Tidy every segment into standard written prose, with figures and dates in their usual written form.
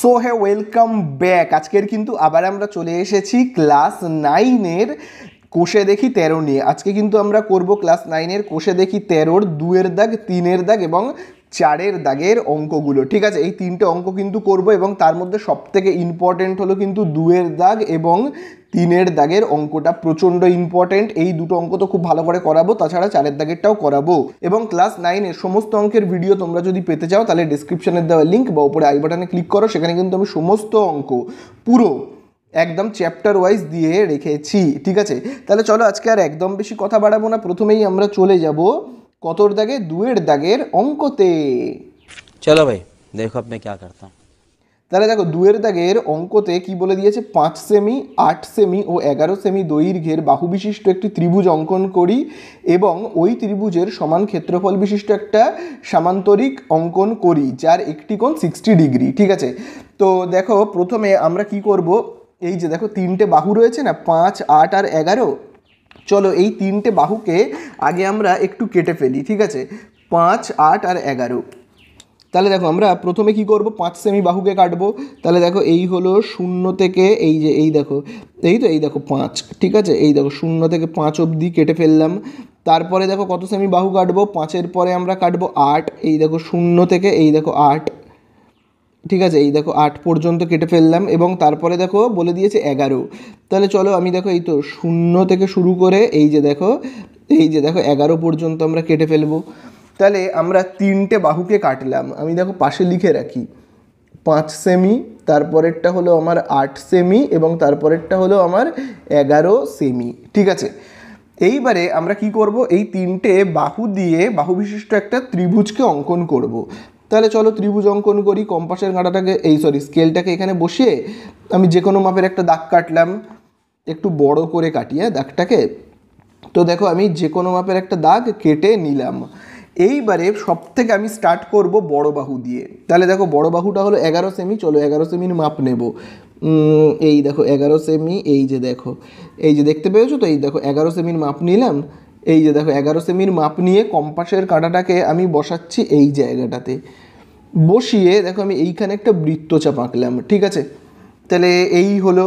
So হ্যাঁ, welcome back. আজকের কিন্তু আবার আমরা চলে এসেছি ক্লাস 9-এর কোষে দেখি 13 নিয়ে। আজকে কিন্তু আমরা করব ক্লাস 9-এর কোষে দেখি 13-র 2-এর দাগ, 3-এর দাগ এবং 4-এর দাগের অঙ্কগুলো। ঠিক আছে, এই 3টে অঙ্ক কিন্তু করব এবং তার মধ্যে সবথেকে ইম্পর্টেন্ট হলো কিন্তু 2-এর দাগ এবং 3-এর দাগের অঙ্কটা প্রচণ্ড ইম্পর্টেন্ট। এই দুটো অঙ্ক তো খুব ভালো করে করাবো, তাছাড়া 4-এর দাগেরটাও করাবো। এবং ক্লাস 9-এর সমস্ত অঙ্কের ভিডিও তোমরা যদি পেতে চাও তাহলে ডিসক্রিপশনে দেওয়া লিঙ্ক বা উপরে আই বাটনে ক্লিক করো, সেখানে কিন্তু আমি সমস্ত অঙ্ক পুরো একদম চ্যাপ্টার ওয়াইজ দিয়ে রেখেছি। ঠিক আছে, তাহলে চলো আজকে আর একদম বেশি কথা বাড়াবো না, প্রথমেই আমরা চলে যাব কতর দাগে, 2-এর দাগের অঙ্কতে। चलो भाई देखो अब मैं क्या करता हूँ। তাহলে দেখো 2-এর দাগের অঙ্কতে কি বলে দিয়েছে, 5 সেমি 8 সেমি ও 11 সেমি দৈর্ঘ্যের বাহু বিশিষ্ট একটি ত্রিভুজ অঙ্কন করি এবং ওই ত্রিভুজের সমান ক্ষেত্রফল বিশিষ্ট একটা সামান্তরিক অঙ্কন করি যার একটি কোণ 60 ডিগ্রি। ঠিক আছে, তো দেখো প্রথমে আমরা কি করব, এই যে দেখো 3টে বাহু রয়েছে না, 5, 8 আর 11। চলো এই 3টে বাহুকে আগে আমরা একটু কেটে ফেলি। ঠিক আছে, 5, 8 আর 11। তাহলে দেখো আমরা প্রথমে কি করব, 5 সেমি বাহুকে কাটবো। তাহলে দেখো এই হলো 0 থেকে এই যে এই দেখো এই দেখো 5। ঠিক আছে, এই দেখো 0 থেকে 5 অবধি কেটে ফেললাম। তারপরে দেখো কত সেমি বাহু কাটবো, 5-এর পরে আমরা কাটবো 8। এই দেখো 0 থেকে এই দেখো 8। ঠিক আছে, এই দেখো 8 পর্যন্ত কেটে ফেললাম এবং তারপরে দেখো বলে দিয়েছে 11। তাহলে চলো আমি দেখো এই তো 0 থেকে শুরু করে এই যে দেখো 11 পর্যন্ত আমরা কেটে ফেলবো। তাহলে আমরা 3টে বাহুকে কাটলাম, আমি দেখো পাশে লিখে রাখি, 5 সেমি, তারপরেরটা হলো আমার 8 সেমি এবং তারপরেরটা হলো আমার 11 সেমি। ঠিক আছে, এইবারে আমরা কি করব, এই 3টে বাহু দিয়ে বাহু বিশিষ্ট একটা ত্রিভুজকে অঙ্কন করব। তাহলে চলো ত্রিভুজ অঙ্কন করি। কম্পাসের কাঁটাটাকে স্কেলটাকে এখানে বসিয়ে আমি যে কোনো মাপের একটা দাগ কাটলাম, একটু বড় করে কাটি দাগটাকে। তো দেখো আমি যে কোনো মাপের একটা দাগ কেটে নিলাম। এইবারে সব থেকে আমি স্টার্ট করব বড় বাহু দিয়ে। তাহলে দেখো বড় বাহুটা হলো 11 সেমি। চলো 11 সেমির মাপ নেব। এই দেখো 11 সেমি, এই যে দেখো এই যে দেখতে পেয়েছো তো, এই দেখো 11 সেমির মাপ নিলাম। এই যে দেখো 11 সেমির মাপ নিয়ে কম্পাসের কাঁটাটাকে আমি বসাচ্ছি এই জায়গাটাতে। বসিয়ে দেখো আমি এইখানে একটা বৃত্তচাপ আঁকলাম। ঠিক আছে, তাহলে এই হলো।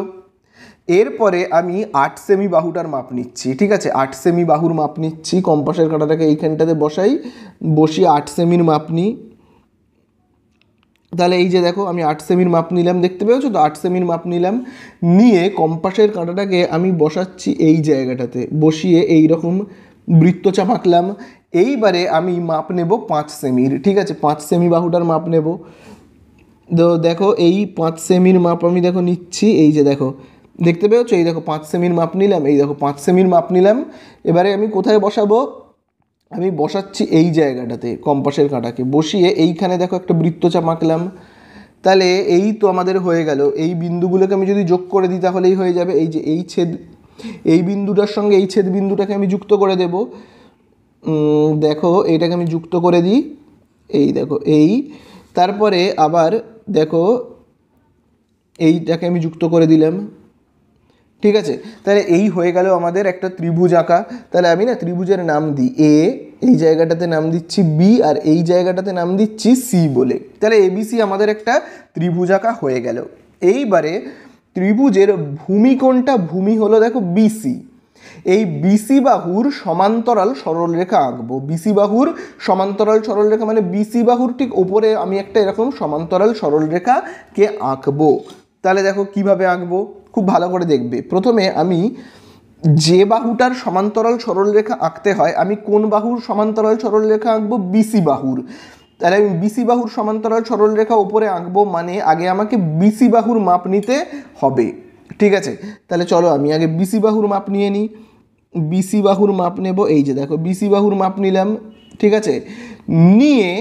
এরপরে আমি 8 সেমি বাহুটার মাপ নিচ্ছি। ঠিক আছে, 8 সেমি বাহুর মাপ নিচ্ছি, কম্পাসের কাঁটাটাকে এইখানটাতে বসিয়ে 8 সেমির মাপ নিই। তাহলে এই যে দেখো আমি 8 সেমির মাপ নিলাম, দেখতে পেয়েছো তো, 8 সেমির মাপ নিলাম। নিয়ে কম্পাসের কাঁটাটাকে আমি বসাচ্ছি এই জায়গাটাতে, বসিয়ে এই রকম বৃত্তচাপ আঁকলাম। এইবারে আমি মাপ নেব 5 সেমির। ঠিক আছে, 5 সেমি বাহুটার মাপ নেব। তো দেখো এই 5 সেমির মাপ আমি দেখো নিচ্ছি, এই যে দেখো দেখতে পেয়েছো, এই দেখো 5 সেমির মাপ নিলাম, এই দেখো 5 সেমির মাপ নিলাম। এবারে আমি কোথায় বসাবো, আমি বসাচ্ছি এই জায়গাটাতে, কম্পাসের কাঁটাকে বসিয়ে এইখানে দেখো একটা বৃত্তচাপ আঁকলাম। তাহলে এই তো আমাদের হয়ে গেল। এই বিন্দুগুলোকে আমি যদি যোগ করে দিই তাহলেই হয়ে যাবে। এই যে এই বিন্দুটার সঙ্গে এই ছেদ বিন্দুটাকে আমি যুক্ত করে দেব। দেখো এইটাকে আমি যুক্ত করে দিই, এই দেখো এই, তারপরে আবার দেখো এইটাকে আমি যুক্ত করে দিলাম। ঠিক আছে, তাহলে এই হয়ে গেল আমাদের একটা ত্রিভুজ আঁকা। তাহলে আমি না ত্রিভুজের নাম দিই এ, এই জায়গাটাতে নাম দিচ্ছি বি, আর এই জায়গাটাতে নাম দিচ্ছি সি বলে। তাহলে এবিসি আমাদের একটা ত্রিভুজ আঁকা হয়ে গেল। এইবারে ত্রিভুজের ভূমি কোণটা, ভূমি হলো দেখো বিসি। এই বিসি বাহুর সমান্তরাল সরলরেখা আঁকবো। বিসি বাহুর সমান্তরাল সরলরেখা মানে বিসি বাহুর ঠিক ওপরে আমি একটা এরকম সমান্তরাল সরলরেখাকে আঁকবো। তাহলে দেখো কিভাবে আঁকবো, খুব ভালো করে দেখবে। প্রথমে আমি যে বাহুটার সমান্তরাল সরলরেখা আঁকতে হয়, আমি কোন বাহুর সমান্তরাল সরলরেখা আঁকবো, বিসি বাহুর। তাহলে আমি বিসি বাহুর সমান্তরাল সরলরেখা উপরে আঁকবো, মানে আগে আমাকে বিসি বাহুর মাপ নিতে হবে। ঠিক আছে, তাহলে চলো আমি আগে বিসি বাহুর মাপ নিয়ে নিই। বিসি বাহুর মাপ নেব, এই যে দেখো বিসি বাহুর মাপ নিলাম। ঠিক আছে, নিয়ে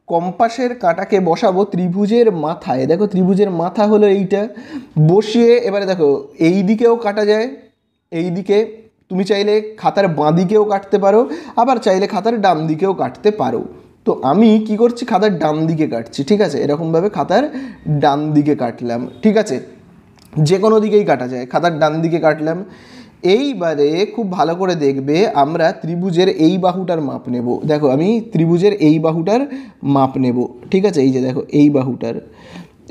কম্পাসের কাঁটাকে বসাবো ত্রিভুজের মাথায়। দেখো ত্রিভুজের মাথা হলো এইটা, বসিয়ে এবারে দেখো এই দিকেও কাটা যায়, এই দিকে তুমি চাইলে খাতার বাঁ দিকেও কাটতে পারো, আবার চাইলে খাতার ডান দিকেও কাটতে পারো। তো আমি কি করছি, খাতার ডান দিকে কাটছি। ঠিক আছে, এরকমভাবে খাতার ডান দিকে কাটলাম। ঠিক আছে, যে কোনো দিকেই কাটা যায়, খাতার ডান দিকে কাটলাম। এইবারে খুব ভালো করে দেখবে, আমরা ত্রিভুজের এই বাহুটার মাপ নেব। দেখো আমি ত্রিভুজের এই বাহুটার মাপ নেব। ঠিক আছে, এই যে দেখো এই বাহুটার,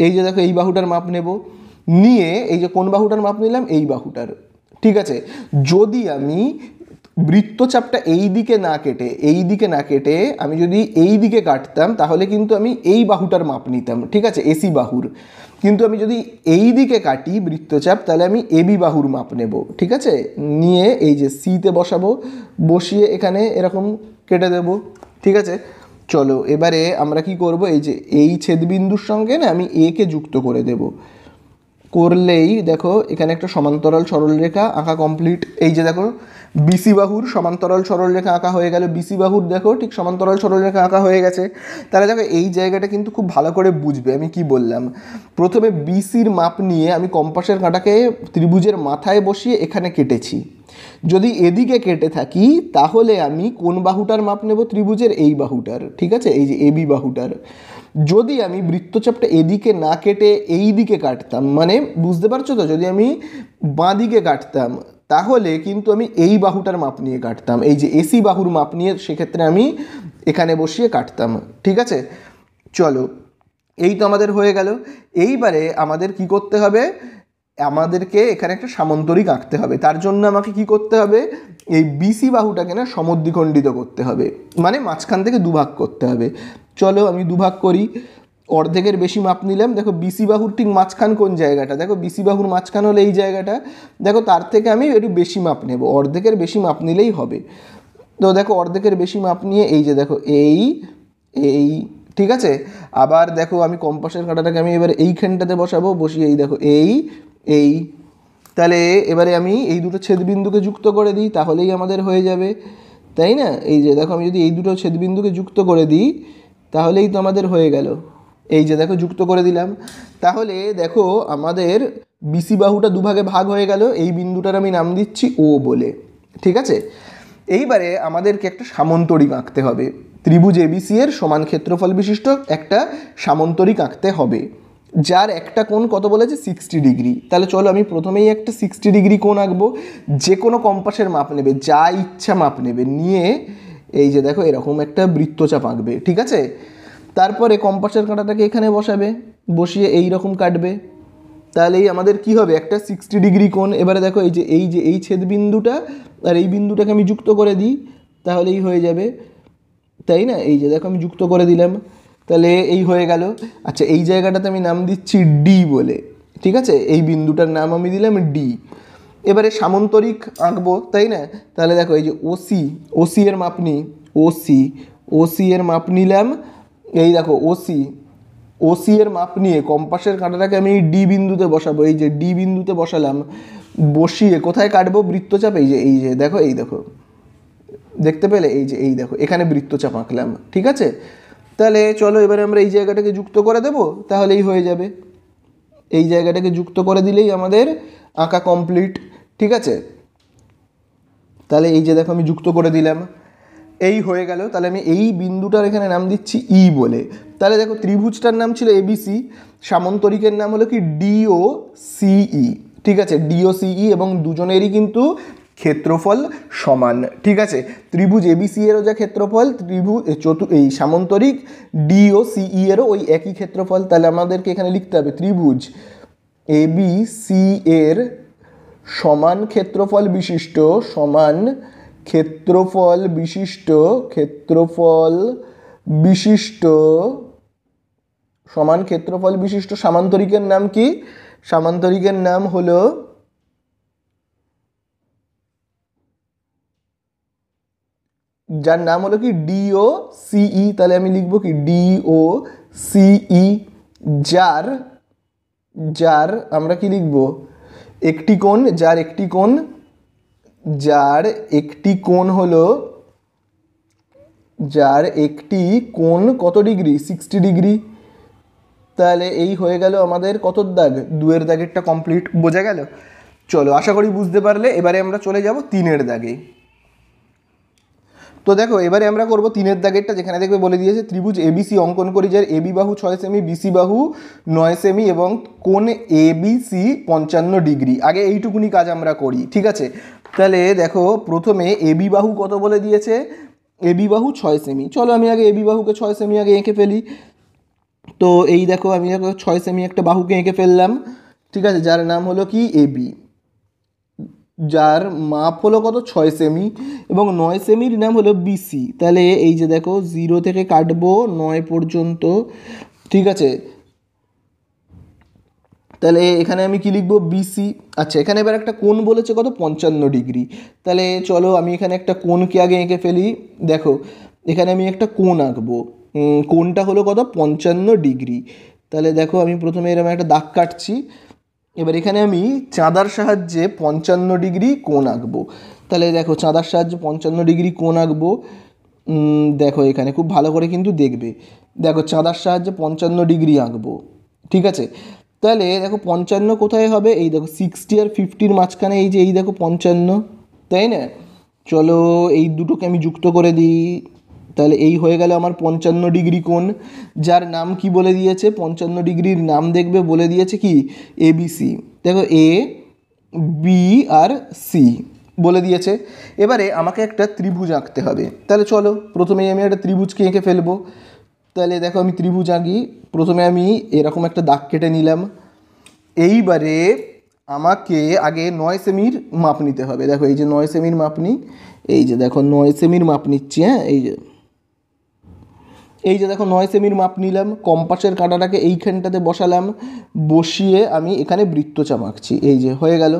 এই যে দেখো এই বাহুটার মাপ নেব, নিয়ে এই যে কোন বাহুটার মাপ নিলাম, এই বাহুটার। ঠিক আছে, যদি আমি বৃত্তচাপটা এই দিকে না কেটে আমি যদি এই দিকে কাটতাম, তাহলে কিন্তু আমি এই বাহুটার মাপ নিতাম। ঠিক আছে, এসি বাহুর। কিন্তু আমি যদি এই দিকে কাটি বৃত্তচাপ, তাহলে আমি এবি বাহুর মাপ নেব। ঠিক আছে, নিয়ে এই যে সিতে বসাবো, বসিয়ে এখানে এরকম কেটে দেব। ঠিক আছে, চলো এবারে আমরা কি করব, এই যে এই ছেদবিন্দুর সঙ্গে না আমি এ কে যুক্ত করে দেব। করলেই দেখো এখানে একটা সমান্তরাল সরলরেখা আঁকা কমপ্লিট। এই যে দেখো বিসি বাহুর সমান্তরাল সরলরেখা আঁকা হয়ে গেল, বিসি বাহুর দেখো ঠিক সমান্তরাল সরলরেখা আঁকা হয়ে গেছে। তাহলে দেখো এই জায়গাটা কিন্তু খুব ভালো করে বুঝবে আমি কি বললাম। প্রথমে বিসির মাপ নিয়ে আমি কম্পাসের কাঁটাকে ত্রিভুজের মাথায় বসিয়ে এখানে কেটেছি। যদি এদিকে কেটে থাকি তাহলে আমি কোন বাহুটার মাপ নেব, ত্রিভুজের এই বাহুটার। ঠিক আছে, এই যে এবি বাহুটার। যদি আমি বৃত্তচাপটা এদিকে না কেটে এই দিকে কাটতাম, মানে বুঝতে পারছো তো, যদি আমি বাঁ দিকে কাটতাম তাহলে কিন্তু আমি এই বাহুটার মাপ নিয়ে কাটতাম, এই যে এসি বাহুর মাপ নিয়ে, সেক্ষেত্রে আমি এখানে বসিয়ে কাটতাম। ঠিক আছে, চলো এই তো আমাদের হয়ে গেল। এইবারে আমাদের কি করতে হবে, আমাদেরকে এখানে একটা সামন্তরিক আঁকতে হবে। তার জন্য আমাকে কি করতে হবে, এই বিসি বাহুটাকে না সমদ্বিখণ্ডিত করতে হবে, মানে মাঝখান থেকে দুভাগ করতে হবে। চলো আমি দুভাগ করি, অর্ধেকের বেশি মাপ নিলাম। দেখো বিসি বাহুর ঠিক মাঝখান কোন জায়গাটা, দেখো বিসি বাহুর মাঝখান হলো এই জায়গাটা। দেখো তার থেকে আমি একটু বেশি মাপ নেব, অর্ধেকের বেশি মাপ নিলেই হবে। তো দেখো অর্ধেকের বেশি মাপ নিয়ে এই যে দেখো এই এই ঠিক আছে, আবার দেখো আমি কম্পাসের কাঁটাটাকে আমি এবার এইখানটাতে বসাবো, বসিয়ে এই দেখো এই তাহলে এবারে আমি এই দুটো ছেদবিন্দুকে যুক্ত করে দিই, তাহলেই আমাদের হয়ে যাবে, তাই না? এই যে দেখো আমি যদি এই দুটো ছেদবিন্দুকে যুক্ত করে দিই তাহলেই তো আমাদের হয়ে গেল। এই যে দেখো যুক্ত করে দিলাম, তাহলে দেখো আমাদের বিসি বাহুটা দুভাগে ভাগ হয়ে গেল। এই বিন্দুটার আমি নাম দিচ্ছি ও বলে। ঠিক আছে, এইবারে আমাদেরকে একটা সামন্তরিক আঁকতে হবে। ত্রিভুজ এবিসি এর সমান ক্ষেত্রফল বিশিষ্ট একটা সামন্তরিক আঁকতে হবে, যার একটা কোণ কত বলেছে 60 ডিগ্রি। তাহলে চলো আমি প্রথমেই একটা 60 ডিগ্রি কোণ আঁকবো। যে কোনো কম্পাসের মাপ নেবে, যা ইচ্ছা মাপ নেবে, নিয়ে এই যে দেখো এরকম একটা বৃত্তচাপ আঁকবে। ঠিক আছে, তারপরে কম্পাসের কাঁটাটাকে এখানে বসাবে, বসিয়ে এই রকম কাটবে। তাহলেই আমাদের কি হবে, একটা 60 ডিগ্রি কোণ। এবারে দেখো এই যে এই ছেদবিন্দুটা আর এই বিন্দুটাকে আমি যুক্ত করে দিই, তাহলেই হয়ে যাবে, তাই না? এই যে দেখো আমি যুক্ত করে দিলাম, তাহলে এই হয়ে গেল। আচ্ছা এই জায়গাটাতে আমি নাম দিচ্ছি ডি বলে। ঠিক আছে, এই বিন্দুটার নাম আমি দিলাম ডি। এবারে সামন্তরিক আঁকবো, তাই না? তাহলে দেখো এই যে ওসি এর মাপ নিই, ওসি এর মাপ নিলাম। এই দেখো ওসি এর মাপ নিয়ে কম্পাসের কাঁটাটাকে আমি এই ডি বিন্দুতে বসাবো। এই যে ডি বিন্দুতে বসালাম, বসিয়ে কোথায় কাটবো বৃত্তচাপ, এই যে দেখো এই দেখো দেখতে পেলে, এই দেখো এখানে বৃত্তচাপ আঁকলাম। ঠিক আছে, তাহলে চলো এবারে আমরা এই জায়গাটাকে যুক্ত করে দেব, তাহলেই হয়ে যাবে। এই জায়গাটাকে যুক্ত করে দিলেই আমাদের আঁকা কমপ্লিট। ঠিক আছে, তাহলে এই যে দেখো আমি যুক্ত করে দিলাম, এই হয়ে গেল। তাহলে আমি এই বিন্দুটার এখানে নাম দিচ্ছি ই বলে। তাহলে দেখো ত্রিভুজটার নাম ছিল এবিসি, সামন্তরিকের নাম হলো কি ডিও সিই। ঠিক আছে, ডিও সিই, এবং দুজনেরই কিন্তু ক্ষেত্রফল সমান। ঠিক আছে, ত্রিভুজ এবিসি এরও যা ক্ষেত্রফল, এই সামন্তরিক ডিও সিই এরও ওই একই ক্ষেত্রফল। তাহলে আমাদেরকে এখানে লিখতে হবে ত্রিভুজ এবিসি এর সমান ক্ষেত্রফল বিশিষ্ট সামান্তরিকের নাম কি? সামান্তরিকের নাম হলো যার নাম হলো কি ডিও সিই। তাহলে আমি লিখবো কি ডিও সিই, যার আমরা কি লিখবো, একটি কোণ, যার একটি কোণ কত ডিগ্রি, 60 ডিগ্রি। তাহলে এই হয়ে গেল আমাদের কত দাগ, 2-এর দাগেরটা কমপ্লিট। বোঝা গেল? চলো আশা করি বুঝতে পারলে। এবারে আমরা চলে যাব 3-এর দাগে। তো দেখো এবারে আমরা করব 3-এর দাগেরটা, যেখানে দেখবে বলে দিয়েছে ত্রিভুজ এবিসি অঙ্কন করি, যার এবি বাহু 6 সেমি, বিসি বাহু 9 সেমি এবং কোণ এবিসি 55 ডিগ্রি। আগে এইটুকুনি কাজ আমরা করি। ঠিক আছে, তাহলে দেখো প্রথমে এবি বাহু কত বলে দিয়েছে, এবি বাহু 6 সেমি। চলো আমি আগে এবি বাহুকে 6 সেমি আগে এঁকে ফেলি। তো এই দেখো আমি দেখো 6 সেমি একটা বাহুকে এঁকে ফেললাম, ঠিক আছে, যার নাম হলো কি এবি, যার মাপ হলো কত 6 সেমি, এবং 9 সেমির নাম হলো বিসি। তাহলে এই যে দেখো 0 থেকে কাটবো 9 পর্যন্ত, ঠিক আছে। তাহলে এখানে আমি কি লিখবো, বিসি। আচ্ছা, এখানে এবার একটা কোণ বলেছে কত, 55 ডিগ্রি। তাহলে চলো আমি এখানে একটা কোণকে আগে এঁকে ফেলি। দেখো এখানে আমি একটা কোণ আঁকবো, কোণটা হলো কত, 55 ডিগ্রি। তাহলে দেখো আমি প্রথমে এরকম একটা দাগ কাটছি। এবার এখানে আমি চাঁদার সাহায্যে 55 ডিগ্রি কোণ আঁকবো। তাহলে দেখো চাঁদার সাহায্যে 55 ডিগ্রি কোণ আঁকবো। দেখো এখানে খুব ভালো করে কিন্তু দেখবে, দেখো চাঁদার সাহায্যে 55 ডিগ্রি আঁকবো, ঠিক আছে। তাহলে দেখো 55 কোথায় হবে, এই দেখো 60 আর 50-র মাঝখানে, এই যে এই দেখো 55, তাই না। চলো এই দুটোকে আমি যুক্ত করে দিই। তাহলে এই হয়ে গেল আমার 55 ডিগ্রি কোণ, যার নাম কি বলে দিয়েছে, 55 ডিগ্রির নাম দেখবে বলে দিয়েছে কি, এবিসি। দেখো এ বি আর সি বলে দিয়েছে। এবারে আমাকে একটা ত্রিভুজ আঁকতে হবে। তাহলে চলো প্রথমেই আমি একটা ত্রিভুজকে এঁকে ফেলবো। তাহলে দেখো আমি ত্রিভুজ আঁকি। প্রথমে আমি এরকম একটা দাগ কেটে নিলাম। এইবারে আমাকে আগে 9 সেমির মাপ নিতে হবে। দেখো এই যে 9 সেমির মাপ নিই, এই যে দেখো 9 সেমির মাপ নিচ্ছি, হ্যাঁ এই যে দেখো 9 সেমির মাপ নিলাম, কম্পাসের কাঁটাটাকে এইখানটাতে বসালাম, বসিয়ে আমি এখানে বৃত্তচাপ আঁকছি, এই যে হয়ে গেল।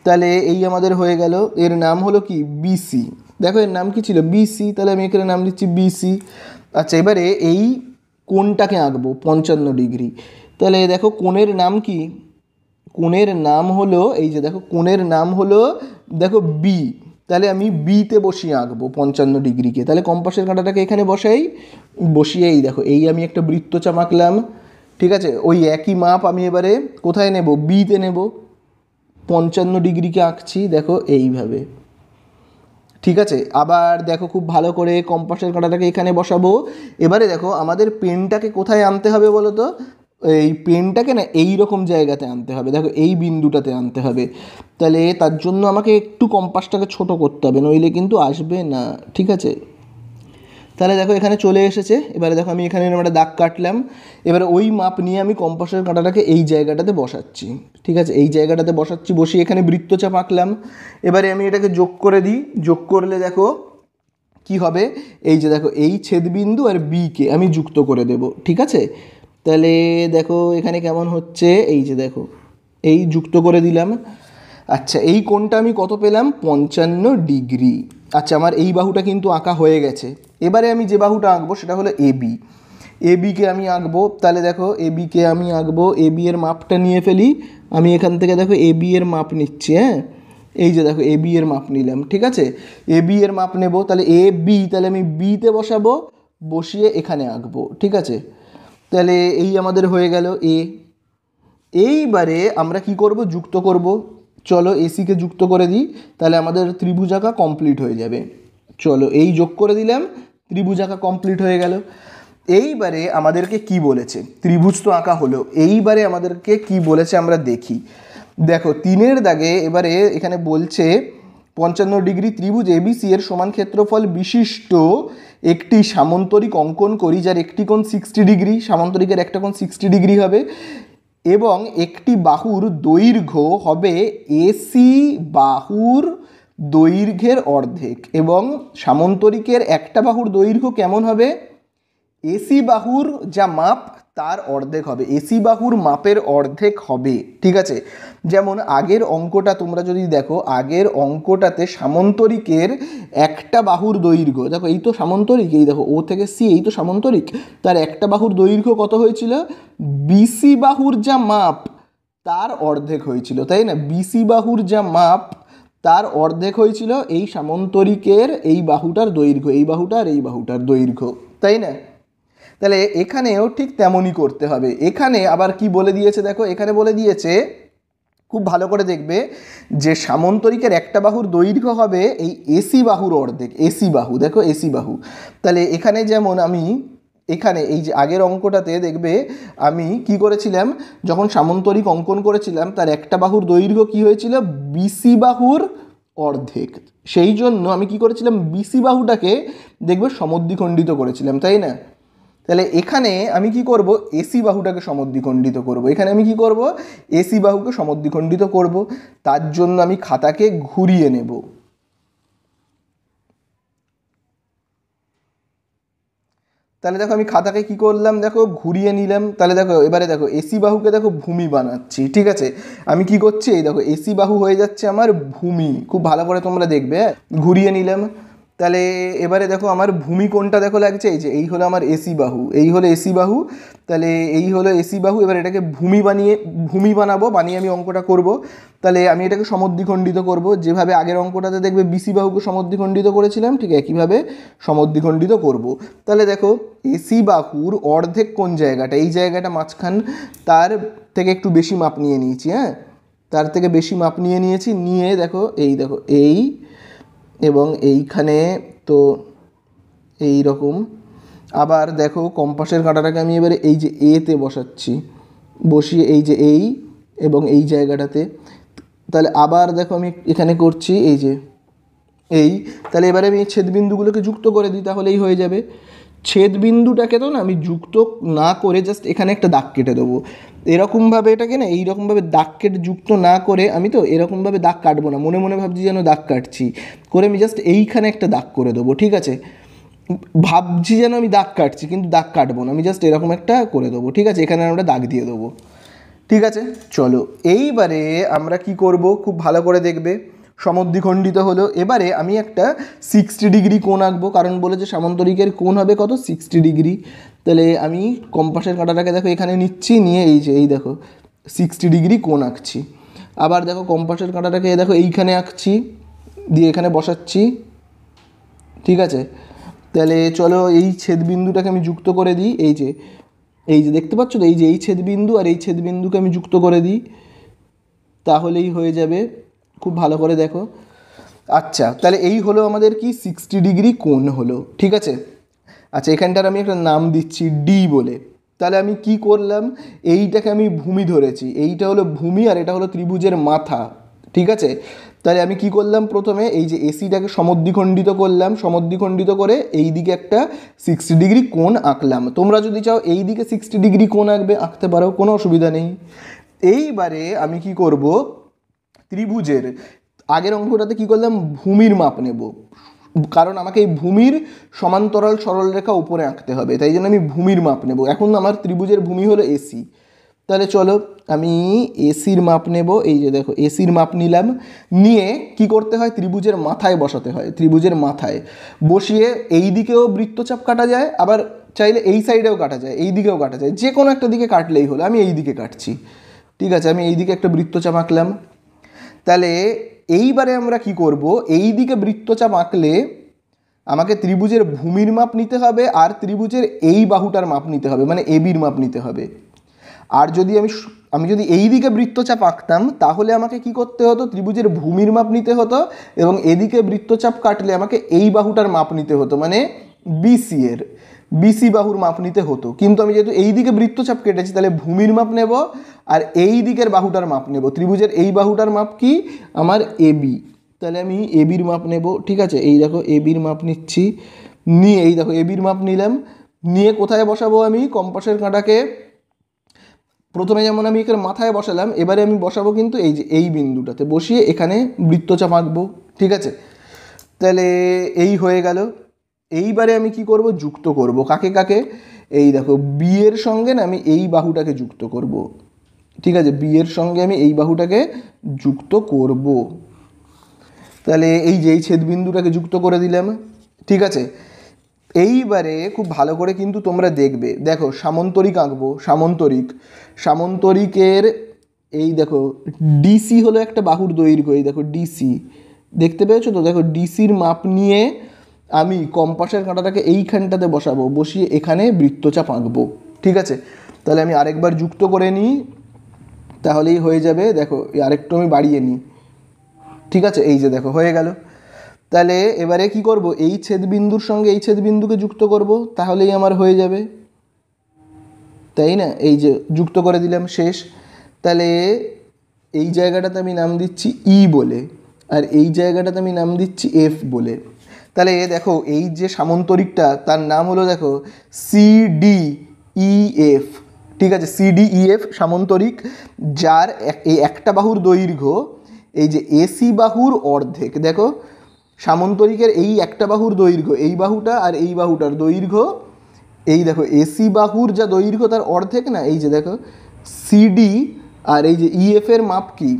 তাহলে এই আমাদের হয়ে গেল, এর নাম হলো কি, বিসি। দেখো এর নাম কি ছিল, বিসি, তাহলে আমি এখানে নাম দিচ্ছি বিসি। আচ্ছা, এবারে এই কোণটাকে আঁকবো 55 ডিগ্রি। তাহলে দেখো কোণের নাম কি, কোণের নাম হলো, এই যে দেখো কোণের নাম হলো দেখো বি। তাহলে আমি বিতে বসিয়ে আঁকবো 55 ডিগ্রিকে। তাহলে কম্পাসের কাঁটাটাকে এখানে বসাই, বসিয়েই দেখো এই আমি একটা বৃত্তচাপ আঁকলাম, ঠিক আছে। ওই একই মাপ আমি এবারে কোথায় নেব, বিতে নেব। 55 ডিগ্রিকে আঁকছি দেখো এইভাবে, ঠিক আছে। আবার দেখো খুব ভালো করে কম্পাসের কাঁটাটাকে এখানে বসাবো। এবারে দেখো আমাদের পেনটাকে কোথায় আনতে হবে বলো তো, এই পেনটাকে না এই রকম জায়গাতে আনতে হবে, দেখো এই বিন্দুটাতে আনতে হবে। তাহলে তার জন্য আমাকে একটু কম্পাসটাকে ছোট করতে হবে, নইলে কিন্তু আসবে না, ঠিক আছে। তাহলে দেখো এখানে চলে এসেছে। এবারে দেখো আমি এখানে একটা দাগ কাটলাম। এবারে ওই মাপ নিয়ে আমি কম্পাসের কাঁটাটাকে এই জায়গাটাতে বসাচ্ছি, ঠিক আছে, এই জায়গাটাতে বসাচ্ছি, বসিয়ে এখানে বৃত্তচাপ আঁকলাম। এবারে আমি এটাকে যোগ করে দিই, যোগ করলে দেখো কি হবে, এই যে দেখো এই ছেদবিন্দু আর বিকে আমি যুক্ত করে দেব, ঠিক আছে। তাহলে দেখো এখানে কেমন হচ্ছে, এই যে দেখো এই যুক্ত করে দিলাম। আচ্ছা, এই কোণটা আমি কত পেলাম, 55 ডিগ্রি। আচ্ছা, আমার এই বাহুটা কিন্তু আঁকা হয়ে গেছে। এবারে আমি যে বাহুটা আঁকবো সেটা হলো এবি। এবিকে আমি আঁকবো। তাহলে দেখো এবিকে আমি আঁকবো, এবি এর মাপটা নিয়ে ফেলি। আমি এখান থেকে দেখো এবি এর মাপ নিচ্ছি, হ্যাঁ, এই যে দেখো এবি এর মাপ নিলাম, ঠিক আছে। এবি এর মাপ নেব, তাহলে এ বি, তাহলে আমি বিতে বসাবো, বসিয়ে এখানে আঁকবো, ঠিক আছে। তাহলে এই আমাদের হয়ে গেল এ। এইবারে আমরা কি করব, যুক্ত করব। চলো এসিকে যুক্ত করে দিই, তাহলে আমাদের ত্রিভুজ আঁকা কমপ্লিট হয়ে যাবে। চলো এই যোগ করে দিলাম, ত্রিভুজ আঁকা কমপ্লিট হয়ে গেল। এইবারে আমাদেরকে কি বলেছে, ত্রিভুজ তো আঁকা হলো, এইবারে আমাদেরকে কি বলেছে আমরা দেখি। দেখো 3-এর দাগে এবারে এখানে বলছে 55 ডিগ্রি ত্রিভুজ এবিসি এর সমান ক্ষেত্রফল বিশিষ্ট একটি সামান্তরিক অঙ্কন করি, যার একটি কোণ 60 ডিগ্রি, সামান্তরিকের একটা কোণ 60 ডিগ্রি হবে, এবং একটি বাহুর দৈর্ঘ্য হবে এসি বাহুর দৈর্ঘ্যের অর্ধেক, এবং সামান্তরিকের একটা বাহুর দৈর্ঘ্য কেমন হবে, এসি বাহুর যা মাপ তার অর্ধেক হবে, এসি বাহুর মাপের অর্ধেক হবে, ঠিক আছে। যেমন আগের অঙ্কটা তোমরা যদি দেখো, আগের অঙ্কটাতে সামান্তরিকের একটা বাহুর দৈর্ঘ্য, দেখো এই তো সামান্তরিক, এই দেখো ও থেকে সি, এই তো সামান্তরিক, তার একটা বাহুর দৈর্ঘ্য কত হয়েছিল, বিসি বাহুর যা মাপ তার অর্ধেক হয়েছিল, তাই না। বিসি বাহুর যা মাপ তার অর্ধেক হয়েছিল এই সামান্তরিকের এই বাহুটার দৈর্ঘ্য, এই বাহুটার এই বাহুটার দৈর্ঘ্য, তাই না। তাহলে এখানেও ঠিক তেমনই করতে হবে। এখানে আবার কি বলে দিয়েছে দেখো, এখানে বলে দিয়েছে, খুব ভালো করে দেখবে, যে সামান্তরিকের একটা বাহুর দৈর্ঘ্য হবে এই এসি বাহুর অর্ধেক, এসি বাহু, দেখো এসি বাহু। তাহলে এখানে যেমন আমি এখানে এই যে আগের অঙ্কটাতে দেখবে আমি কি করেছিলাম, যখন সামান্তরিক অঙ্কন করেছিলাম তার একটা বাহুর দৈর্ঘ্য কি হয়েছিল, বিসি বাহুর অর্ধেক, সেই জন্য আমি কি করেছিলাম, বিসি বাহুটাকে দেখবে সমদ্বিখণ্ডিত করেছিলাম, তাই না। তাহলে এখানে আমি কি করব, এসি বাহুটাকে সমদ্বিখণ্ডিত করব। এখানে আমি কি করব, এসি বাহুকে সমদ্বিখণ্ডিত করব। তার জন্য আমি খাতাকে ঘুরিয়ে নেব। তাহলে দেখো আমি খাতাকে কি করলাম, দেখো ঘুরিয়ে নিলাম। তাহলে দেখো এবারে দেখো এসি বাহুকে দেখো ভূমি বানাচ্ছি, ঠিক আছে। আমি কি করছি, এই দেখো এসি বাহু হয়ে যাচ্ছে আমার ভূমি। খুব ভালো করে তোমরা দেখবে, ঘুরিয়ে নিলাম। তাহলে এবারে দেখো আমার ভূমি কোনটা দেখো লাগছে, এই যে এই হলো আমার এসি বাহু, এই হলো এসি বাহু। তাহলে এই হলো এসি বাহু। এবার এটাকে ভূমি বানাবো, বানিয়ে আমি অঙ্কটা করব। তাহলে আমি এটাকে সমদ্বিখণ্ডিত করব, যেভাবে আগের অঙ্কটাতে দেখবে বিসি বাহুকে সমদ্বিখণ্ডিত করেছিলাম, ঠিক একইভাবে সমদ্বিখণ্ডিত করব। তাহলে দেখো এসি বাহুর অর্ধেক কোন জায়গাটা, এই জায়গাটা মাঝখান, তার থেকে একটু বেশি মাপ নিয়ে নিয়েছি। হ্যাঁ, তার থেকে বেশি মাপ নিয়ে নিয়েছি, নিয়ে দেখো এই এবং এইখানে তো এই রকম। আবার দেখো কম্পাসের কাঁটাটাকে আমি এবারে এই যে এতে বসাচ্ছি, বসিয়ে এই যে এই এবং এই জায়গাটাতে। তাহলে আবার দেখো আমি এখানে করছি এই যে এই। তাহলে এবারে আমি এই ছেদবিন্দুগুলোকে যুক্ত করে দিই, তাহলেই হয়ে যাবে। ছেদবিন্দুটাকে তো না আমি যুক্ত না করে জাস্ট এখানে একটা দাগ কেটে দেবো এরকমভাবে। এটাকে না এইরকমভাবে দাগ কেটে যুক্ত না করে আমি তো এরকমভাবে দাগ কাটবো না, মনে মনে ভাবছি যেন দাগ কাটছি, করে আমি জাস্ট এইখানে একটা দাগ করে দেবো, ঠিক আছে। ভাবছি যেন আমি দাগ কাটছি, কিন্তু দাগ কাটবো না, আমি জাস্ট এরকম একটা করে দেবো, ঠিক আছে। এখানে আমরা দাগ দিয়ে দেবো, ঠিক আছে। চলো এইবারে আমরা কি করব, খুব ভালো করে দেখবে। সমদ্বিখণ্ডিত হলো। এবারে আমি একটা 60 ডিগ্রি কোণ আঁকবো, কারণ বলেছে সামান্তরিকের কোণ হবে কত, 60 ডিগ্রি। তাহলে আমি কম্পাসের কাঁটাটাকে দেখো এখানে নিচ্ছি, নিয়ে এই যে এই দেখো 60 ডিগ্রি কোণ আঁকছি। আবার দেখো কম্পাসের কাঁটাটাকে দেখো এইখানে আঁকছি, দিয়ে এখানে বসাচ্ছি, ঠিক আছে। তাহলে চলো এই ছেদবিন্দুটাকে আমি যুক্ত করে দিই, এই যে দেখতে পাচ্ছ তো, এই যে এই ছেদবিন্দু আর এই ছেদবিন্দুকে আমি যুক্ত করে দিই, তাহলেই হয়ে যাবে। খুব ভালো করে দেখো। আচ্ছা, তাহলে এই হলো আমাদের কি 60 ডিগ্রি কোণ হলো, ঠিক আছে। আচ্ছা, এখানটার আমি একটা নাম দিচ্ছি ডি বলে। তাহলে আমি কি করলাম, এইটাকে আমি ভূমি ধরেছি, এইটা হলো ভূমি আর এটা হলো ত্রিভুজের মাথা, ঠিক আছে। তাহলে আমি কি করলাম, প্রথমে এই যে এসিটাকে সমদ্বিখণ্ডিত করলাম, সমদ্বিখণ্ডিত করে এই দিকে একটা 60 ডিগ্রি কোণ আঁকলাম। তোমরা যদি চাও এই দিকে 60 ডিগ্রি কোণ আঁকতে পারো, কোনো অসুবিধা নেই। এইবারে আমি কি করব, ত্রিভুজের আগের অঙ্কটাতে কি করলাম, ভূমির মাপ নেব, কারণ আমাকে এই ভূমির সমান্তরাল সরলরেখা উপরে আঁকতে হবে, তাই জন্য আমি ভূমির মাপ নেব। এখন আমার ত্রিভুজের ভূমি হলো এসি। তাহলে চলো আমি এসির মাপ নেব, এই যে দেখো এসির মাপ নিলাম, নিয়ে কি করতে হয়, ত্রিভুজের মাথায় বসাতে হয়। ত্রিভুজের মাথায় বসিয়ে এই দিকেও বৃত্তচাপ কাটা যায়, আবার চাইলে এই সাইডেও কাটা যায়, এই দিকেও কাটা যায়, যে কোনো একটা দিকে কাটলেই হলো। আমি এই দিকে কাটছি, ঠিক আছে। আমি এই দিকে একটা বৃত্তচাপ আঁকলাম। তাহলে এইবারে আমরা কি করব, এই দিকে বৃত্তচাপ আঁকলে আমাকে ত্রিভুজের ভূমির মাপ নিতে হবে আর ত্রিভুজের এই বাহুটার মাপ নিতে হবে, মানে এবির মাপ নিতে হবে। আর যদি আমি যদি এই দিকে বৃত্তচাপ আঁকতাম, তাহলে আমাকে কি করতে হতো, ত্রিভুজের ভূমির মাপ নিতে হতো, এবং এদিকে বৃত্তচাপ কাটলে আমাকে এই বাহুটার মাপ নিতে হতো, মানে বিসি বাহুর মাপ নিতে হতো। কিন্তু আমি যেহেতু এই দিকে বৃত্তচাপ কেটেছি, তাহলে ভূমির মাপ নেব আর এই দিকের বাহুটার মাপ নেব। ত্রিভুজের এই বাহুটার মাপ কি, আমার এবি। তাহলে আমি এবির মাপ নেব, ঠিক আছে। এই দেখো এবির মাপ নিচ্ছি, নিয়ে এই দেখো এবির মাপ নিলাম, নিয়ে কোথায় বসাবো, আমি কম্পাসের কাঁটাকে প্রথমে যেমন আমি এখানে মাথায় বসালাম, এবারে আমি বসাবো কিন্তু এই যে এই বিন্দুটাতে, বসিয়ে এখানে বৃত্তচাপ আঁকবো, ঠিক আছে। তাহলে এই হয়ে গেল। এইবারে আমি কি করব, যুক্ত করব কাকে কাকে, এই দেখো বি এর সঙ্গে না আমি এই বাহুটাকে যুক্ত করব, ঠিক আছে। বি এর সঙ্গে আমি এই বাহুটাকে যুক্ত করব। তাহলে এই যে এই ছেদবিন্দুটাকে যুক্ত করে দিলাম, ঠিক আছে। এইবারে খুব ভালো করে কিন্তু তোমরা দেখবে, দেখো সামন্তরিক আঁকবো, সামন্তরিকের এই দেখো ডিসি হলো একটা বাহুর দৈর্ঘ্য, এই দেখো ডিসি দেখতে পেয়েছো তো, দেখো ডিসির মাপ নিয়ে আমি কম্পাসের কাঁটাটাকে এইখানটাতে বসাবো, বসিয়ে এখানে বৃত্তচাপ আঁকবো, ঠিক আছে। তাহলে আমি আরেকবার যুক্ত করে নিই, তাহলেই হয়ে যাবে। দেখো আরেকটু আমি বাড়িয়ে নিই, ঠিক আছে। এই যে দেখো হয়ে গেল। তাহলে এবারে কি করব, এই ছেদবিন্দুর সঙ্গে এই ছেদবিন্দুকে যুক্ত করব, তাহলেই আমার হয়ে যাবে, তাই না। এই যে যুক্ত করে দিলাম, শেষ। তাহলে এই জায়গাটাতে আমি নাম দিচ্ছি ই বলে, আর এই জায়গাটাতে আমি নাম দিচ্ছি এফ বলে। তাহলে দেখো এই যে সামান্তরিকটা তার নাম হলো দেখো CDEF, ঠিক আছে, CDEF সামান্তরিক, যার এই একটা বাহুর দৈর্ঘ্য এই যে AC বাহুর অর্ধেক। দেখো সামান্তরিকের এই একটা বাহুর দৈর্ঘ্য, এই বাহুটা আর এই বাহুটার দৈর্ঘ্য, এই দেখো AC বাহুর যা দৈর্ঘ্য তার অর্ধেক না, এই যে দেখো CD, আর এই যে EF এর মাপ কি,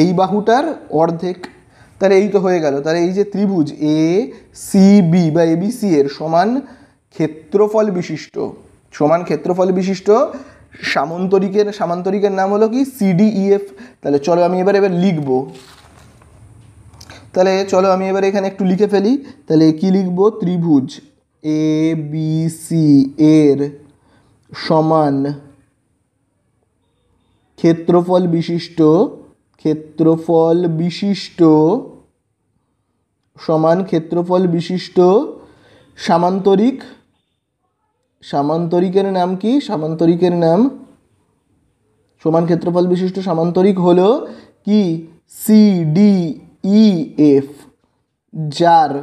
এই বাহুটার অর্ধেক। তাহলে এই তো হয়ে গেল। তাহলে এই যে ত্রিভুজ ACB বা ABC এর সমান ক্ষেত্রফল বিশিষ্ট, সমান ক্ষেত্রফল বিশিষ্ট সামান্তরিকের নাম হলো কি CDEF। তাহলে চলো আমি এবার লিখব। তাহলে চলো আমি এবার এখানে একটু লিখে ফেলি। তাহলে কি লিখব, ত্রিভুজ ABC এর সমান ক্ষেত্রফল বিশিষ্ট সমান ক্ষেত্রফল বিশিষ্ট সামান্তরিকের নাম কি, সামান্তরিকের নাম সমান ক্ষেত্রফল বিশিষ্ট সামান্তরিক হলো কি CDEF, যার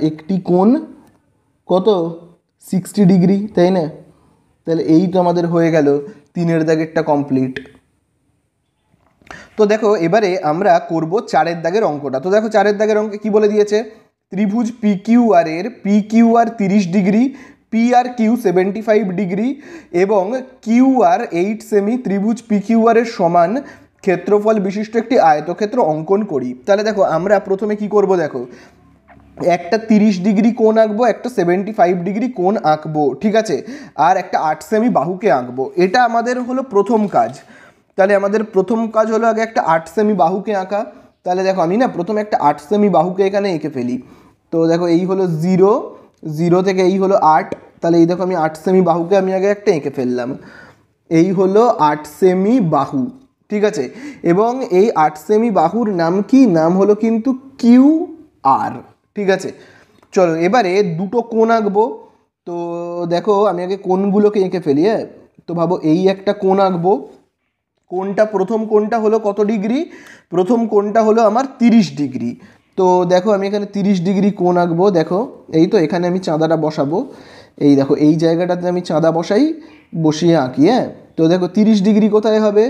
একটি কোণ কত 60 ডিগ্রি, তাই না? তাহলে এই তো আমাদের হয়ে গেল 3-এর দাগেরটা কমপ্লিট। তো দেখো এবারে আমরা করব 4-এর দাগের অঙ্কটা। তো দেখো 4-এর দাগের অঙ্কে কি বলে দিয়েছে, ত্রিভুজ PQR এর PQR 30 ডিগ্রি, PRQ 75 ডিগ্রি এবং QR 8 সেমি ত্রিভুজ PQR এর সমান ক্ষেত্রফল বিশিষ্ট একটি আয়তক্ষেত্র অঙ্কন করি। তাহলে দেখো আমরা প্রথমে কি করব, দেখো একটা 30 ডিগ্রি কোণ আঁকবো, একটা 75 ডিগ্রি কোণ আঁকবো, ঠিক আছে, আর একটা 8 সেমি বাহুকে আঁকবো। এটা আমাদের হলো প্রথম কাজ। তাহলে আমাদের প্রথম কাজ হলো আগে একটা 8 সেমি বাহুকে আঁকা। তাহলে দেখো আমি না প্রথমে একটা 8 সেমি বাহুকে এখানে এঁকে ফেলি। তো দেখো এই হলো 0 থেকে এই হলো 8, তাহলে এই দেখো আমি 8 সেমি বাহুকে আমি আগে একটা এঁকে ফেললাম। এই হলো 8 সেমি বাহু, ঠিক আছে, এবং এই 8 সেমি বাহুর নাম কি, নাম হলো কিন্তু QR, ঠিক আছে। চলো এবারে দুটো কোণ আঁকবো। তো দেখো আমি আগে কোণগুলোকে এঁকে ফেলি। হ্যাঁ, তো ভাবো এই একটা কোণ আঁকবো। প্রথম কোণটা হলো কত ডিগ্রি, প্রথম কোণটা হলো আমার 30 ডিগ্রি। তো দেখো আমি এখানে 30 ডিগ্রি কোণ আঁকবো। দেখো এই তো এখানে আমি চাঁদাটা বসাবো। এই দেখো এই জায়গাটাতে আমি চাঁদা বসিয়ে আঁকি। হ্যাঁ, তো দেখো 30 ডিগ্রি কোথায় হবে,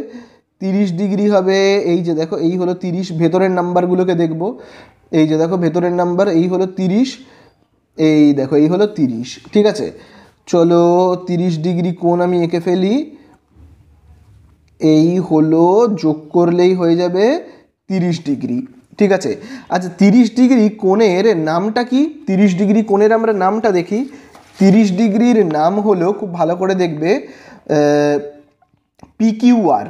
30 ডিগ্রি হবে এই যে দেখো এই হলো 30, ভেতরের নাম্বারগুলোকে দেখবো। এই যে দেখো ভেতরের নাম্বার এই হলো 30, এই দেখো এই হলো 30, ঠিক আছে। চলো 30 ডিগ্রি কোণ আমি এঁকে ফেলি। এই হলো যোগ করলেই হয়ে যাবে 30 ডিগ্রি, ঠিক আছে। আচ্ছা 30 ডিগ্রি কোণের নামটা কি, 30 ডিগ্রি কোণের আমরা নামটা দেখি। 30 ডিগ্রির নাম হলো, খুব ভালো করে দেখবে, PQR।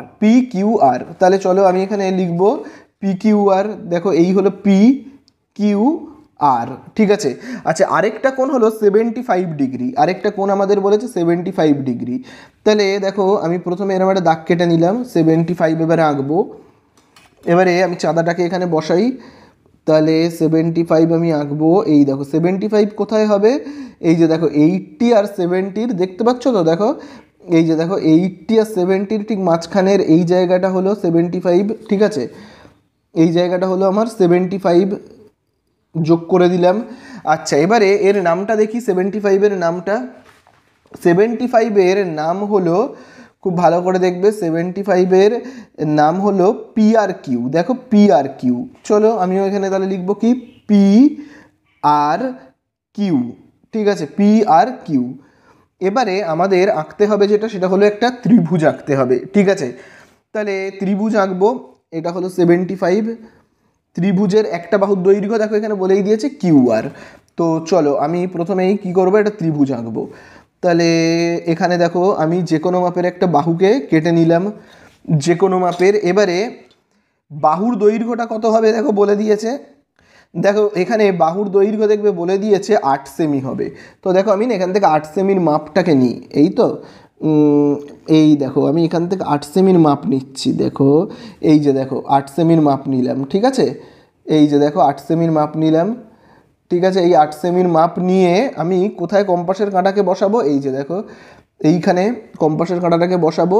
তাহলে চলো আমি এখানে লিখব PQR। দেখো এই হলো PQR, ঠিক আছে। আচ্ছা আরেকটা কোণ হলো 75 ডিগ্রি, আরেকটা কোণ আমাদের বলেছে 75 ডিগ্রি। তাহলে দেখো আমি প্রথমে এরকম একটা দাগ কেটে নিলাম, 75 এবারে আঁকবো। এবারে আমি চাঁদাটাকে এখানে বসাই। তাহলে 75 আমি আঁকবো। এই দেখো 75 কোথায় হবে, এই যে দেখো 80 আর 70 দেখতে পাচ্ছ তো, দেখো এই যে দেখো 80 আর 70 ঠিক মাঝখানের এই জায়গাটা হলো 75, ঠিক আছে। এই জায়গাটা হলো আমার 75, যোগ করে দিলাম। আচ্ছা এবারে এর নামটা দেখি, 75-এর নামটা, 75-এর নাম হলো, খুব ভালো করে দেখবে, 75-এর নাম হলো PRQ। দেখো PRQ, চলো আমিও এখানে তাহলে লিখবো কি PRQ, ঠিক আছে, PRQ। এবারে আমাদের আঁকতে হবে যেটা, সেটা হলো একটা ত্রিভুজ আঁকতে হবে, ঠিক আছে। তাহলে ত্রিভুজ আঁকবো, এটা হলো 75, ত্রিভুজের একটা বাহুর দৈর্ঘ্য দেখো এখানে বলেই দিয়েছে QR। তো চলো আমি প্রথমেই কি করবো, একটা ত্রিভুজ আঁকবো। তাহলে এখানে দেখো আমি যে কোনো মাপের একটা বাহুকে কেটে নিলাম, যে কোনো মাপের। এবারে বাহুর দৈর্ঘ্যটা কত হবে দেখো বলে দিয়েছে, দেখো এখানে বাহুর দৈর্ঘ্য দেখবে বলে দিয়েছে 8 সেমি হবে। তো দেখো আমি না এখান থেকে 8 সেমির মাপটাকে নিই। এই তো এই দেখো আমি এখান থেকে 8 সেমির মাপ নিচ্ছি। দেখো এই যে দেখো 8 সেমির মাপ নিলাম, ঠিক আছে। এই যে দেখো 8 সেমির মাপ নিলাম, ঠিক আছে। এই 8 সেমির মাপ নিয়ে আমি কোথায় কম্পাসের কাঁটাকে বসাবো, এই যে দেখো এইখানে কম্পাসের কাঁটাটাকে বসাবো,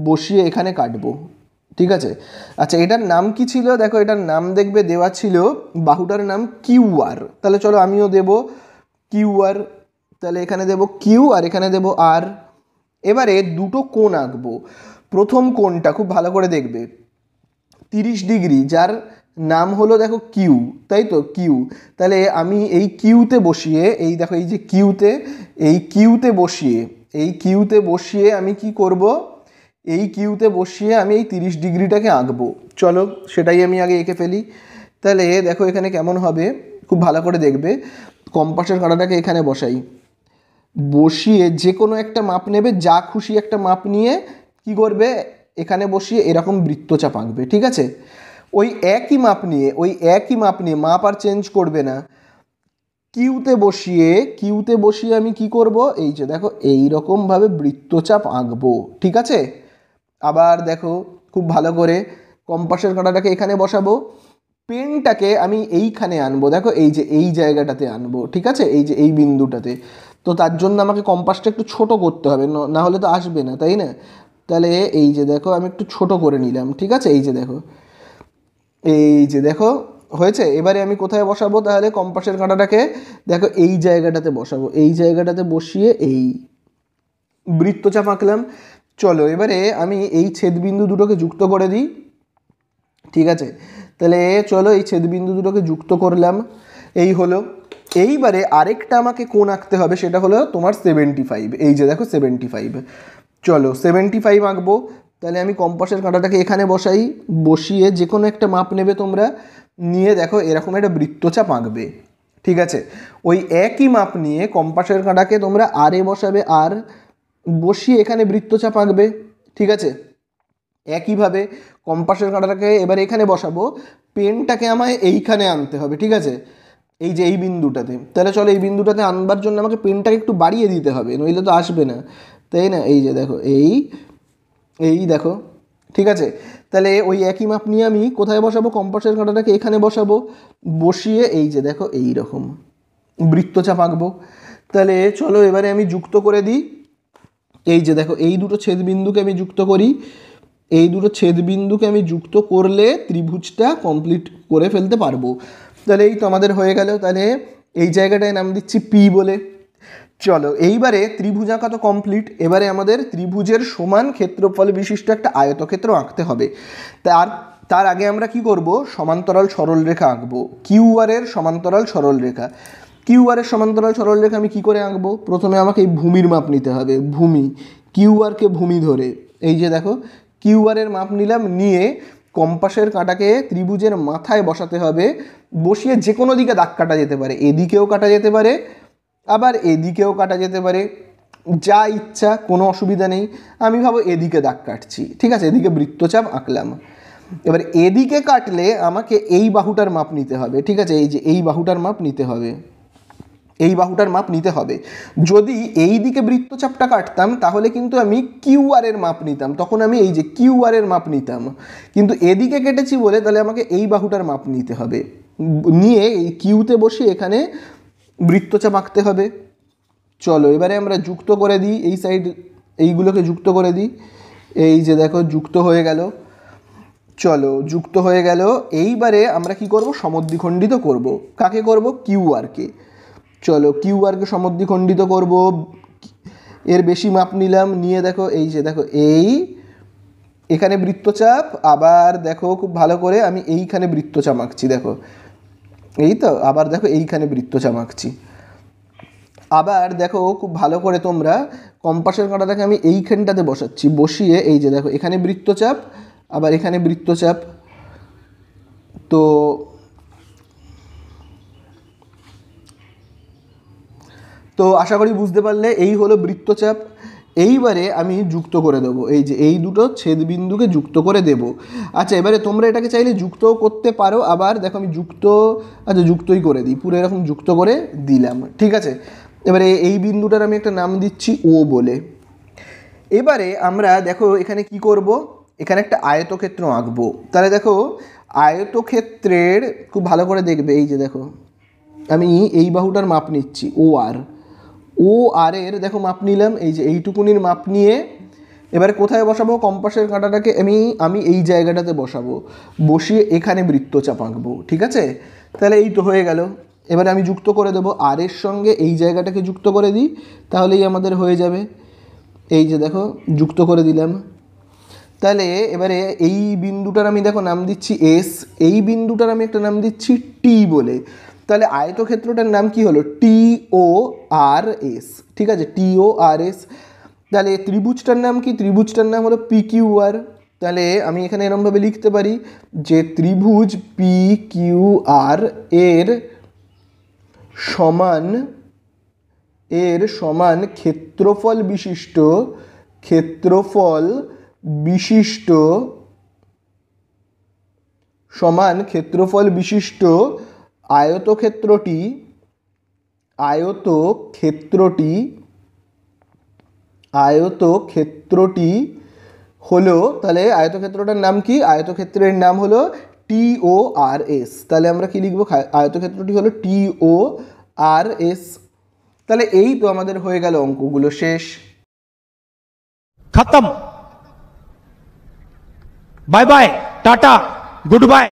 বসিয়ে এখানে কাটবো, ঠিক আছে। আচ্ছা, এটার নাম কি ছিল? দেখো এটার নাম দেখবে দেওয়া ছিল, বাহুটার নাম কিউআর। তাহলে চলো আমিও দেব কিউআর। তাহলে এখানে দেব কিউ আর এখানে দেব আর। এবারে দুটো কোণ আঁকবো। প্রথম কোণটা খুব ভালো করে দেখবে 30 ডিগ্রি, যার নাম হলো দেখো কিউ, তাই তো কিউ। তাহলে আমি এই কিউতে বসিয়ে, এই দেখো এই যে কিউতে, এই কিউতে বসিয়ে, এই কিউতে বসিয়ে আমি কি করব, এই কিউতে বসিয়ে আমি এই 30 ডিগ্রিটাকে আঁকবো। চলো সেটাই আমি আগে এঁকে ফেলি। তাহলে দেখো এখানে কেমন হবে খুব ভালো করে দেখবে। কম্পাসের কাঁটাটাকে এখানে বসাই, বসিয়ে যে কোনো একটা মাপ নেবে, যা খুশি একটা মাপ নিয়ে কি করবে, এখানে বসিয়ে এরকম বৃত্তচাপ আঁকবে। ঠিক আছে, ওই একই মাপ নিয়ে, ওই একই মাপ নিয়ে, মাপ আর চেঞ্জ করবে না। কিউতে বসিয়ে আমি কি করব, এই যে দেখো এই রকমভাবে বৃত্তচাপ আঁকবো। ঠিক আছে, আবার দেখো খুব ভালো করে কম্পাসের কাঁটাটাকে এখানে বসাবো, পেনটাকে আমি এইখানে আনবো, দেখো এই যে এই জায়গাটাতে আনবো। ঠিক আছে, এই যে এই বিন্দুটাতে। তো তার জন্য আমাকে কম্পাসটা একটু ছোট করতে হবে, না হলে তো আসবে না, তাই না? তাহলে এই যে দেখো আমি একটু ছোট করে নিলাম। ঠিক আছে, এই যে দেখো, এই যে দেখো হয়েছে। এবারে আমি কোথায় বসাবো, তাহলে কম্পাসের কাঁটাটাকে দেখো এই জায়গাটাতে বসাবো, এই জায়গাটাতে বসিয়ে এই বৃত্তচাপ আঁকলাম। চলো এবারে আমি এই ছেদবিন্দু দুটোকে যুক্ত করে দিই। ঠিক আছে, তাহলে চলো এই ছেদবিন্দু দুটোকে যুক্ত করলাম, এই হলো। এইবারে আরেকটা আমাকে কোণ আঁকতে হবে, সেটা হলো তোমার 75। এই যে দেখো 75। চলো 75 আঁকবো। তাহলে আমি কম্পাসের কাঁটাটাকে এখানে বসাই, বসিয়ে যে কোনো একটা মাপ নেবে তোমরা, নিয়ে দেখো এরকম একটা বৃত্তচাপ আঁকবে। ঠিক আছে, ওই একই মাপ নিয়ে কম্পাসের কাঁটাকে তোমরা আরে বসাবে, আর বসিয়ে এখানে বৃত্তচাপ আঁকবে। ঠিক আছে, একইভাবে কম্পাসের কাঁটাটাকে এবার এখানে বসাবো, পেনটাকে আমায় এইখানে আনতে হবে। ঠিক আছে, এই যে এই বিন্দুটাতে। তাহলে চলো এই বিন্দুটাতে আনবার জন্য আমাকে পেনটাকে একটু বাড়িয়ে দিতে হবে, নইলে তো আসবে না, তাই না? এই যে দেখো এই এই দেখো। ঠিক আছে, তাহলে ওই একই মাপ নিয়ে আমি কোথায় বসাবো, কম্পাসের কাঁটাটাকে এখানে বসাবো, বসিয়ে এই যে দেখো এই রকম বৃত্তচাপ আঁকবো। তাহলে চলো এবারে আমি যুক্ত করে দিই। এই যে দেখো এই দুটো ছেদবিন্দুকে আমি যুক্ত করি, এই দুটো ছেদবিন্দুকে আমি যুক্ত করলে ত্রিভুজটা কমপ্লিট করে ফেলতে পারবো। তাহলে এই তো আমাদের হয়ে গেল। তাহলে এই জায়গাটায় নাম দিচ্ছি পি বলে। চলো এইবারে ত্রিভুজ আঁকা তো কমপ্লিট, এবারে আমাদের ত্রিভুজের সমান ক্ষেত্রফল বিশিষ্ট একটা আয়তক্ষেত্র আঁকতে হবে। তার আগে আমরা কি করব, সমান্তরাল সরলরেখা আঁকবো। কিউআর এর সমান্তরাল সরলরেখা, কিউআর এর সমান্তরাল সরলরেখা আমি কি করে আঁকবো, প্রথমে আমাকে এই ভূমির মাপ নিতে হবে, ভূমি, কিউআরকে ভূমি ধরে এই যে দেখো কিউআর এর মাপ নিলাম, নিয়ে কম্পাসের কাঁটাকে ত্রিভুজের মাথায় বসাতে হবে, বসিয়ে যে কোনো দিকে দাগ কাটা যেতে পারে, এদিকেও কাটা যেতে পারে আবার এদিকেও কাটা যেতে পারে, যা ইচ্ছা, কোনো অসুবিধা নেই। আমি ভাবো এদিকে দাগ কাটছি। ঠিক আছে, এদিকে বৃত্তচাপ আঁকলাম। এবার এদিকে কাটলে আমাকে এই বাহুটার মাপ নিতে হবে। ঠিক আছে, এই যে এই বাহুটার মাপ নিতে হবে, এই বাহুটার মাপ নিতে হবে। যদি এই দিকে বৃত্তচাপটা কাটতাম তাহলে কিন্তু আমি কিউআর এর মাপ নিতাম, তখন আমি এই যে কিউআর এর মাপ নিতাম। কিন্তু এদিকে কেটেছি বলে তাহলে আমাকে এই বাহুটার মাপ নিতে হবে, নিয়ে এই কিউতে বসে এখানে বৃত্তচাপ আঁকতে হবে। চলো এবারে আমরা যুক্ত করে দিই, এই সাইড এইগুলোকে যুক্ত করে দিই। এই যে দেখো যুক্ত হয়ে গেল। চলো যুক্ত হয়ে গেল। এইবারে আমরা কি করব, সমদ্বিখণ্ডিত করব। কাকে করব, কিউআরকে। চলো কিউআরকে সমদ্বিখণ্ডিত করব, এর বেশি মাপ নিলাম, নিয়ে দেখো এই যে দেখো এই এখানে বৃত্তচাপ, আবার দেখো খুব ভালো করে আমি এইখানে বৃত্তচাপ আঁকছি, দেখো এই তো, আবার দেখো এইখানে বৃত্তচাপ আঁকছি। আবার দেখো খুব ভালো করে তোমরা কম্পাসের কাঁটাটাকে আমি এইখানটাতে বসাচ্ছি, বসিয়ে এই যে দেখো এখানে বৃত্তচাপ, আবার এখানে বৃত্তচাপ। তো আশা করি বুঝতে পারলে, এই হলো বৃত্তচাপ। এইবারে আমি যুক্ত করে দেবো, এই যে এই দুটো ছেদবিন্দুকে যুক্ত করে দেব। আচ্ছা এবারে তোমরা এটাকে চাইলে যুক্তও করতে পারো, আবার দেখো আমি যুক্তই করে দিই, পুরো এরকম যুক্ত করে দিলাম। ঠিক আছে, এবারে এই বিন্দুটার আমি একটা নাম দিচ্ছি ও বলে। এবারে আমরা দেখো এখানে কি করব, এখানে একটা আয়তক্ষেত্র আঁকবো। তাহলে দেখো আয়তক্ষেত্রের খুব ভালো করে দেখবে, এই যে দেখো আমি এই বাহুটার মাপ নিচ্ছি, ও আর এর দেখো মাপ নিলাম, এই যে এইটুকুনির মাপ নিয়ে এবারে কোথায় বসাবো? কম্পাসের কাঁটাটাকে আমি এই জায়গাটাতে বসাবো, বসিয়ে এখানে বৃত্তচাপ আঁকবো। ঠিক আছে, তাহলে এই তো হয়ে গেল। এবারে আমি যুক্ত করে দেবো আর এর সঙ্গে এই জায়গাটাকে যুক্ত করে দিই, তাহলেই আমাদের হয়ে যাবে। এই যে দেখো যুক্ত করে দিলাম। তাহলে এবারে এই বিন্দুটার আমি দেখো নাম দিচ্ছি এস, এই বিন্দুটার আমি একটা নাম দিচ্ছি টি বলে। তাহলে আয়তক্ষেত্রটার নাম কি হলো? টি ও আর এস। ঠিক আছে, টি ও আর এস। তাহলে ত্রিভুজটার নাম কি? ত্রিভুজটার নাম হলো পি কিউ আর। তাহলে আমি এখানে এরমভাবে লিখতে পারি যে ত্রিভুজ পি কিউ আর এর সমান ক্ষেত্রফল বিশিষ্ট আয়তক্ষেত্রটি হলো, তাহলে আয়তক্ষেত্রটার নাম কি? আয়তক্ষেত্রের নাম হলো টি ও আর এস। তাহলে আমরা কি লিখবো? আয়তক্ষেত্রটি হলো টি ও আর এস। তাহলে এই তো আমাদের হয়ে গেল, অঙ্কগুলো শেষ। खत्म। Bye bye, tata, good bye.